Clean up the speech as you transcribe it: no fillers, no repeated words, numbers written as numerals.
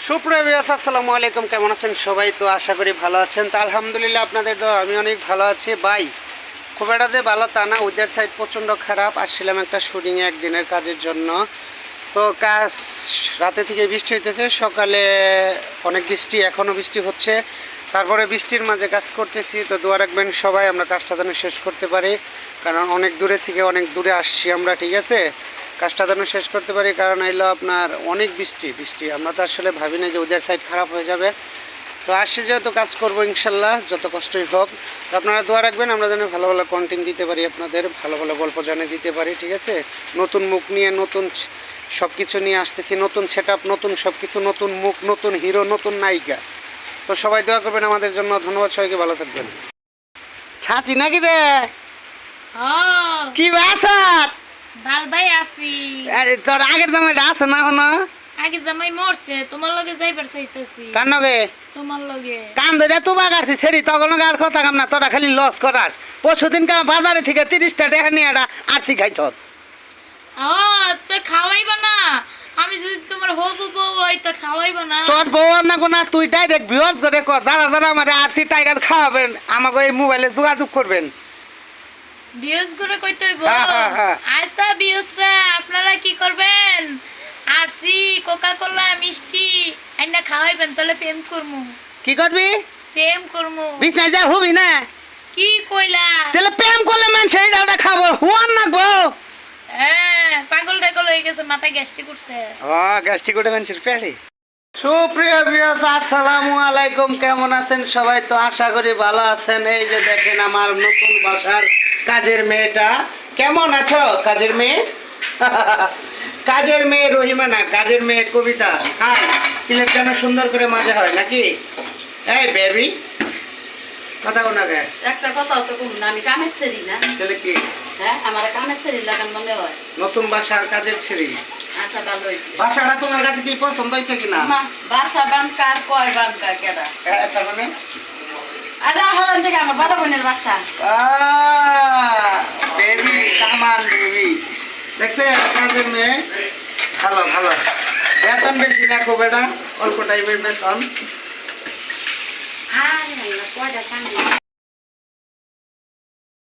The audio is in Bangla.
সুপ্রিয় ভিউয়ার্স, আসসালামু আলাইকুম। কেমন আছেন সবাই? তো আশা করি ভালো আছেন। তো আলহামদুলিল্লাহ, আপনাদের তো আমি অনেক ভালো আছি ভাই। খুব একটা যে ভালো তা না, ওয়েদার সাইড প্রচণ্ড খারাপ। আসছিলাম একটা শুটিংয়ে একদিনের কাজের জন্য। তো কাজ রাতে থেকে বৃষ্টি হইতেছে, সকালে অনেক বৃষ্টি, এখনও বৃষ্টি হচ্ছে। তারপরে বৃষ্টির মাঝে কাজ করতেছি। তো দোয়া রাখবেন সবাই, আমরা কাজটা যেন শেষ করতে পারি, কারণ অনেক দূরে থেকে অনেক দূরে আসছি আমরা, ঠিক আছে? কাজটা যেন শেষ করতে পারি, কারণ এলো আপনার অনেক বৃষ্টি। আমরা তো আসলে ভাবি না যে ওদের সাইড খারাপ হয়ে যাবে। তো আসছি যেহেতু কাজ করবো ইনশাল্লাহ, যত কষ্টই হোক। তো আপনারা দোয়া রাখবেন, আমরা যেন ভালো ভালো কন্টেন্ট দিতে পারি, আপনাদের ভালো ভালো গল্প জানিয়ে দিতে পারি, ঠিক আছে? নতুন মুখ নিয়ে, নতুন সব কিছু নিয়ে আসতেছি, নতুন সেট আপ, নতুন সব কিছু, নতুন মুখ, নতুন হিরো, নতুন নায়িকা। তো সবাই দোয়া করবেন আমাদের জন্য। ধন্যবাদ সবাইকে, ভালো থাকবেন। ছাতি নাকি রে? কি বাসাত ভাল ভাই আছি। তোর আগের জামাইটা আছে না এখনো? আগে জামাই মরছে, তোমার লগে যাইবার চাইতেছি। কার নগে? তোমার লগে। কান ধরে তুবা গাছি ছেড়ি, তখন আর কথা কাম না, তোরা খালি লস করাস। পরশুদিন কা বাজারে থেকে 30টা টাকা নিয়ে একটা আরসি খাইছ। তুই খাওয়াইবা না? আমি যদি তোমার হবু বউ হই তো খাওয়াইবা না? তোর বউ না কোনা, তুই ডাইরেক্ট বিহজ করে কর, যারা আমার আরসি টাইগার খাওয়াবেন, আমাকে এই মোবাইলে যোগাযোগ করবেন। বিউজ করে কইতে হইব? হ্যাঁ। আচ্ছা বিউজরা আপনারা কি করবেন, আরসি কোকা কোলা মিষ্টি আইনা খাওয়াইবেন, তাহলে প্রেম করমু। কি করবি? প্রেম করমু। বিছনায় যা হবি না? কি কইলা? তাহলে প্রেম করলে মানুষ এই ওটা খাবো, হুয়ান না গো। পাগল টাগল হয়ে গেছে, মাথায় গ্যাস্ট্রিক উঠছে। গ্যাস্ট্রিক উঠে মানুষের পেটে। সুপ্রিয় ভিউয়ার্স, আসসালামু আলাইকুম। কেমন আছেন সবাই? তো আশা করি ভালো আছেন। এই যে দেখেন আমার নতুন বাসার কাজের মেয়েটা। কেমন আছো কাজের মেয়ে? কাজের মেয়ে রহিমা না, কাজের মেয়ে কবিতা। হ্যাঁ, প্লেট যেন সুন্দর করে মাজা হয় নাকি? এই বেবি, কথা কোনাকে একটা কথা তো কম না, আমি কামের ছেড়ি না। তাহলে কি? হ্যাঁ, আমার কামের ছেড়ি লাগান মনে হয়। নতুন বাসার কাজের ছেড়ে। আচ্ছা, ভালো হয়েছে। বাসাটা তোমার কাছে কি পছন্দ হয়েছে কিনা? বাসা বানকার কয় বানকার কেডা? তার মানে আরে হলেন থেকে আমার বড় বোনের বাসা। বেবি, কামান বেবি। দেখছে কাজের মেয়ে, ভালো ভালো। বেতন বেশি না খুব, এটা অল্প টাইমের বেতন। আরে কয়টা কাম